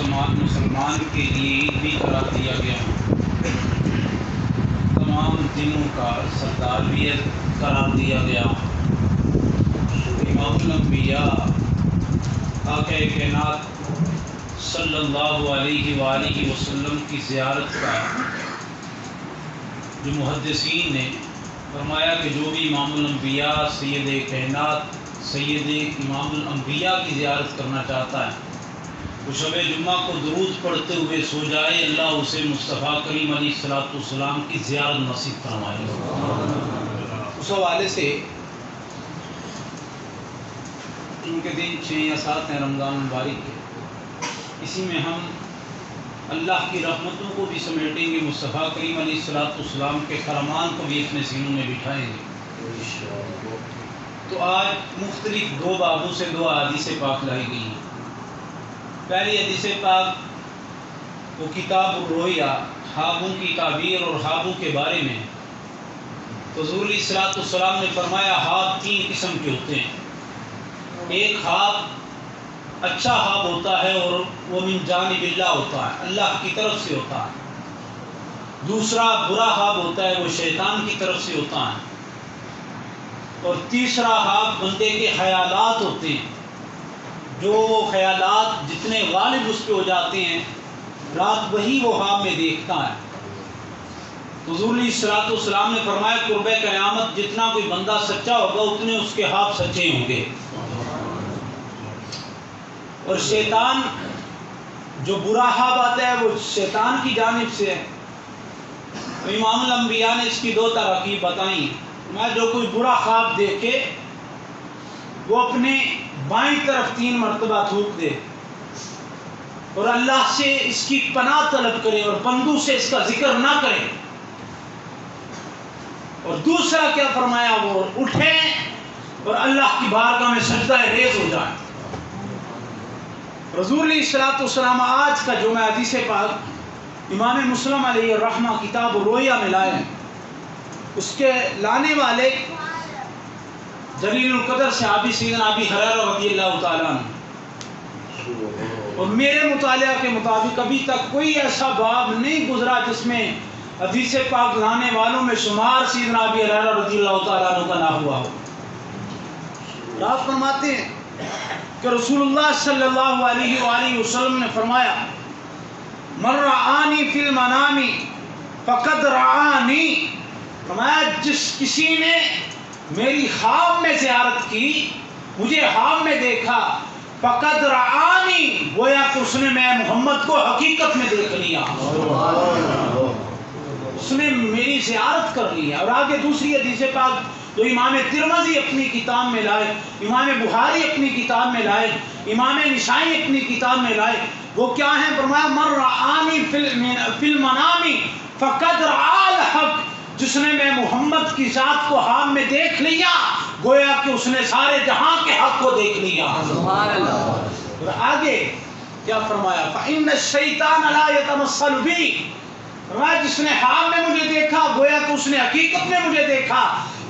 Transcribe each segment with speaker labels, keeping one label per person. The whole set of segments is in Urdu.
Speaker 1: مسلمان کے لیے عید بھی قرار دیا گیا، تمام دنوں کا سردار بھی قرار دیا گیا۔ امام الانبیاء آقا کائنات صلی اللہ علیہ وآلہ وسلم کی زیارت کا جو محدثین نے فرمایا کہ جو بھی امام الانبیاء سید کائنات سید امام الانبیاء کی زیارت کرنا چاہتا ہے وہ شب جمعہ کو درود پڑھتے ہوئے سو جائے، اللہ اسے مصطفیٰ کریم علیہ السلام کی زیارت نصیب فرمائے۔ اس حوالے سے چونکہ دن 6 یا 7 ہیں رمضان مبارک کے، اسی میں ہم اللہ کی رحمتوں کو بھی سمیٹیں گے، مصطفیٰ کریم علیہ السلام کے فرمان کو بھی اپنے سینوں میں بٹھائیں گے۔ تو آج مختلف 2 بابوں سے 2 حدیث پاک لائی گئی ہیں۔ پہلی حدیث پاک وہ کتاب الرؤیا، خوابوں کی تعبیر اور خوابوں کے بارے میں۔ تو حضور علیہ السلام نے فرمایا خواب 3 قسم کے ہوتے ہیں۔ ایک خواب اچھا خواب ہوتا ہے اور وہ من جانب اللہ ہوتا ہے، اللہ کی طرف سے ہوتا ہے۔ دوسرا برا خواب ہوتا ہے، وہ شیطان کی طرف سے ہوتا ہے۔ اور تیسرا خواب بندے کے خیالات ہوتے ہیں، جو خیالات جتنے غالب اس پہ ہو جاتے ہیں رات وہی وہ خواب میں دیکھتا ہے۔ حضور علیہ السلام نے فرمایا قرب قیامت جتنا کوئی بندہ سچا ہوگا اتنے اس کے خواب سچے ہوں گے۔ اور شیطان جو برا خواب آتا ہے وہ شیطان کی جانب سے ہے۔ امام الانبیاء نے اس کی 2 تراکیب بتائیں۔ جو کوئی برا خواب دیکھے وہ اپنے بائیں طرف 3 مرتبہ تھوک دے اور اللہ سے اس کی پناہ طلب کرے اور بندوں سے اس کا ذکر نہ کرے۔ اور دوسرا کیا فرمایا، وہ اٹھے اور اللہ کی بارگاہ میں سجدہ ریز ہو جائے۔ رسول علیہ السلام آج کا جو میں حدیث پاک امام مسلم علیہ الرحمہ کتاب الرؤیا میں لائے ہیں، اس کے لانے والے جلیل القدر صحابی سیدنا ابی ہریرہ رضی اللہ تعالیٰ عنہ، اور میرے مطالعہ کے مطابق ابھی تک کوئی ایسا باب نہیں گزرا جس میں حدیث پاک لانے والوں میں شمار سیدنا ابی ہریرہ رضی اللہ تعالیٰ عنہ کا نہ ہوا ہو۔ آپ فرماتے ہیں کہ رسول اللہ صلی اللہ علیہ وآلہ وسلم نے فرمایا من رآنی فی المنام فقد رآنی، فرمایا جس کسی نے میری خواب میں زیارت کی، مجھے خواب میں دیکھا، فقد رآنی گویا کہ اس نے میں محمد کو حقیقت میں دیکھ لیا، اس نے میری زیارت کر لیا۔ اور آگے دوسری حدیث پاک جو امام ترمذی اپنی کتاب میں لائے، امام بخاری اپنی کتاب میں لائے، امام نسائی اپنی کتاب میں لائے، وہ کیا ہیں؟ فرمایا من رآنی فی المنام فقد رآ الحق، جس نے میں محمد کی ذات کو خواب میں دیکھ لیا گویا کہ اس نے سارے جہاں کے حق کو دیکھ لیا۔ سبحان اللہ۔ اور آگے کیا فرمایا؟ فإن الشیطان لا يتمثل بی، فرمایا جس نے خواب میں مجھے دیکھا گویا کہ اس نے حقیقت میں مجھے دیکھا۔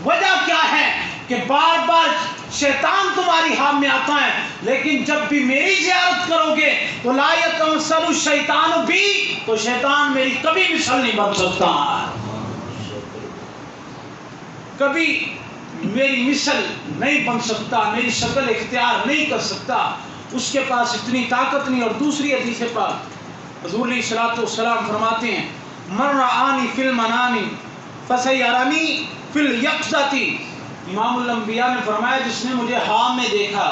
Speaker 1: وجہ کیا ہے کہ بار بار شیطان تمہاری خواب میں آتا ہے، لیکن جب بھی میری زیارت کرو گے تو لا یتمثل الشیطان بی، تو شیطان میری کبھی مثل نہیں بن سکتا، کبھی میری مثل نہیں بن سکتا، میری شکل اختیار نہیں کر سکتا، اس کے پاس اتنی طاقت نہیں۔ اور دوسری حدیث پاک حضور علیہ السلام فرماتے ہیں من رآنی فی المنام فسیرانی فی الیقظۃ، امام الانبیاء نے فرمایا جس نے مجھے خواب میں دیکھا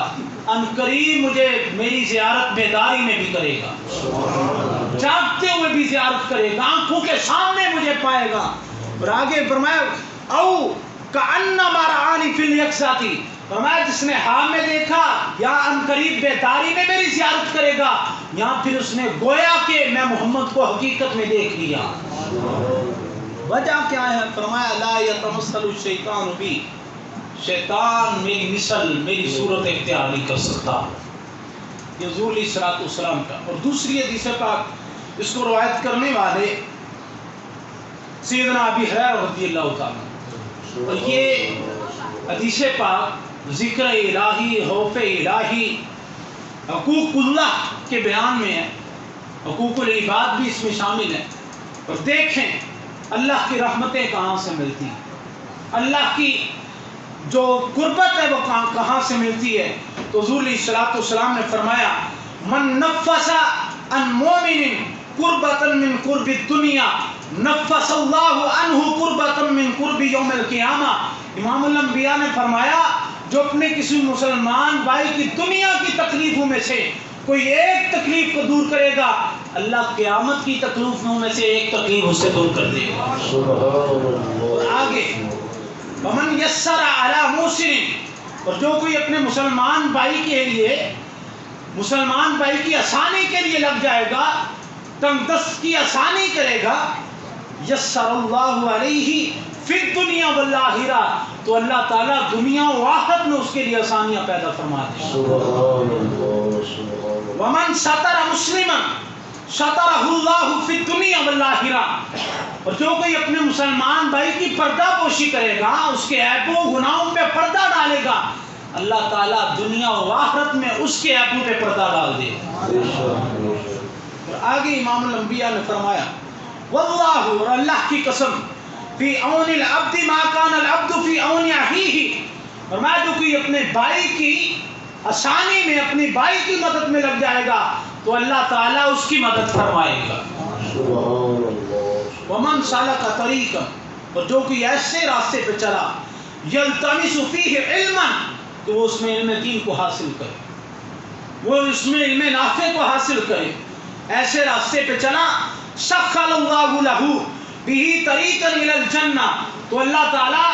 Speaker 1: ان قریب مجھے میری زیارت بیداری میں بھی کرے گا، جاگتے ہوئے بھی زیارت کرے گا، آنکھوں کے سامنے مجھے پائے گا۔ اور آگے فرمایا او کأنما رآنی فی الیقظۃ، فرمایا جس نے خواب میں دیکھا یا ان قریب بیداری میں میری زیارت کرے گا، یا پھر اس نے گویا کہ میں محمد کو حقیقت میں دیکھ لیا۔ وجہ کیا ہے؟ فرمایا لا یتمثل الشیطان بی، شیطان میری مثل میری صورت اختیار نہیں کر سکتا۔ یہ حضور علیہ السلام کا۔ اور دوسری حدیث پاک اس کو روایت کرنے والے سیدنا ابی ہریرہ رضی اللہ تعالیٰ، اور یہ حدیث پاک ذکر الہی، خوف الہی، حقوق اللہ کے بیان میں ہے۔ حقوق العباد بھی اس میں شامل ہے. اور دیکھیں اللہ کی رحمتیں کہاں سے ملتی ہیں, اللہ کی جو قربت ہے وہ کہاں سے ملتی ہے. تو حضور علیہ الصلوۃ والسلام نے فرمایا من نفس عن مومن قربۃ من قرب الدنیا نفس اللہ عنہ قربۃ من قرب یوم القیامہ. امام الانبیاء نے فرمایا جو اپنے کسی مسلمان بھائی کی دنیا کی تکلیفوں میں سے کوئی ایک تکلیف کو دور کرے گا, اللہ قیامت کی تکلیفوں میں سے ایک تکلیف اس سے دور کر دے گا. اور آگے ومن یسر علی موسر, اور جو کوئی اپنے مسلمان بھائی کے لیے, مسلمان بھائی کی آسانی کے لیے لگ جائے گا, تنگ دست کی آسانی کرے گا, یسر اللہ علیہ فی الدنیا والآخرہ, تو اللہ تعالیٰ دنیا و آخرت میں اس کے لیے آسانیاں پیدا فرما دے گا. ومن ستر مسلما سترہ اللہ فی الدنیا والآخرہ, اور جو کوئی اپنے مسلمان بھائی کی پردہ پوشی کرے گا, اس کے عیبوں گناہوں پہ پردہ ڈالے گا, اللہ تعالیٰ دنیا و آخرت میں اس کے عیبوں پہ پردہ ڈال دے گا. اور آگے امام الانبیاء نے فرمایا واللہ, اور اللہ کی قسم, فی عون العبد ما کان العبد فی عون اخیہ, اور میں جو کوئی اپنے بھائی کی آسانی میں, اپنی بھائی کی مدد میں لگ جائے گا تو اللہ تعالیٰ اس کی مدد فرمائے گا. ومن سلک طریقا, اور جو کوئی ایسے راستے پہ چلا, یلتمس فیہ علما, کہ وہ اس میں علم دین کو حاصل کرے, وہ اس میں علم نافع کو حاصل کرے, ایسے راستے پہ چلا, سخر اللہ لہ بہ طریقا الی الجنہ, تو اللہ تعالیٰ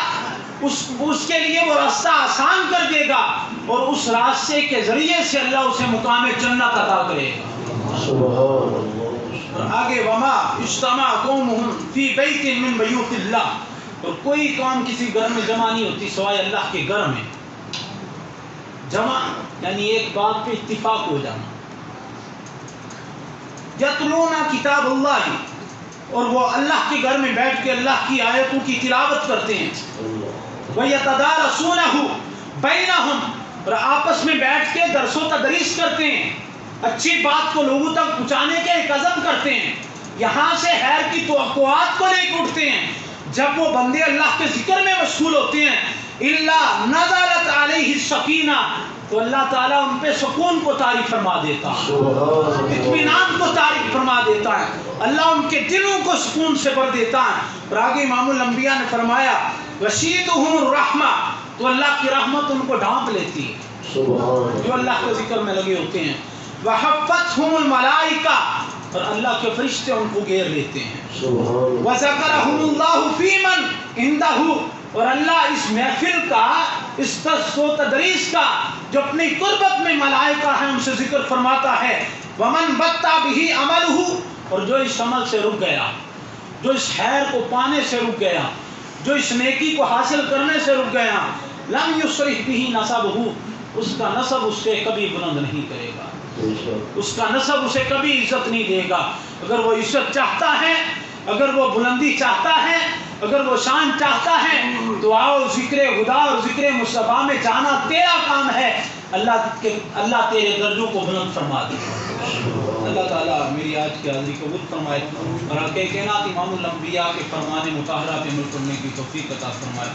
Speaker 1: اس کے لیے وہ راستہ آسان کر دے گا, اور اس راستے کے ذریعے سے اللہ اسے مقام جنت عطا کرے گا. اور آگے وما اجتمع قوم فی بیت من بیوت اللہ, اور کوئی قوم کسی گھر میں جمع نہیں ہوتی سوائے اللہ کے گھر میں. جمع یعنی ایک بات پہ اتفاق ہو جانا. یتلون کتاب اللہ, اور وہ اللہ کے گھر میں بیٹھ کے اللہ کی آیتوں کی تلاوت کرتے ہیں. وَيَتَدَارَسُونَهُ بَيْنَهُمْ, اور آپس میں بیٹھ کے درس و تدریس کرتے ہیں, اچھی بات کو لوگوں تک پہنچانے کے ایک عزم کرتے ہیں, یہاں سے خیر کی توقعات کو لے کے اٹھتے ہیں. جب وہ بندے اللہ کے ذکر میں مشغول ہوتے ہیں, إِلَّا نَزَلَتْ عَلَيْهِ السَّكِينَةُ, تو اللہ تعالیٰ ان پہ سکون کو طاری فرما دیتا ہے, اطمینان کو طاری فرما دیتا ہے, اللہ ان کے دلوں کو سکون سے بھر دیتا ہے. اور آگے امام الانبیاء نے فرمایا وَشِيدُهُمُ الرَّحْمَةُ, تو اللہ کی رحمت ان کو ڈھانپ لیتی ہے جو اللہ کے ذکر میں لگے ہوتے ہیں. وَحَفَّتْهُمُ الْمَلَائِكَةُ, اور اللہ کے فرشتے ان کو گھیر لیتے ہیں. وَذَكَرَهُمُ اللَّهُ فِي مَنْ عِنْدَهُ, اور اللہ اس محفل کا, اس درس و تدریس کا جو اپنی قربت میں ملائکہ ہیں ان سے ذکر فرماتا ہے. وَمَنْ بَطَّ بِهِ عَمَلُهُ, اور جو اس عمل سے رک گیا, جو اس خیر کو پانے سے رک گیا, جو اس نیکی کو حاصل کرنے سے رک گیا, لَمْ يُصْرِحْ بِهِ نَسَبُهُ, اس کا نسب اس سے کبھی بلند نہیں کرے گا, اس کا نسب اسے کبھی عزت نہیں دے گا. اگر وہ عزت چاہتا ہے, اگر وہ بلندی چاہتا ہے, اگر وہ شان چاہتا ہے, تو آؤ ذکر خدا اور ذکر مصطفیٰ میں جانا تیرا کام ہے. اللہ تیرے درجوں کو بلند فرما دے. اللہ تعالیٰ میری آج کی حاضری قبول فرمائے, اور حقیقت امام الانبیاء کے فرمان مطہرہ پہ عمل کرنے کی توفیق عطا فرمائے.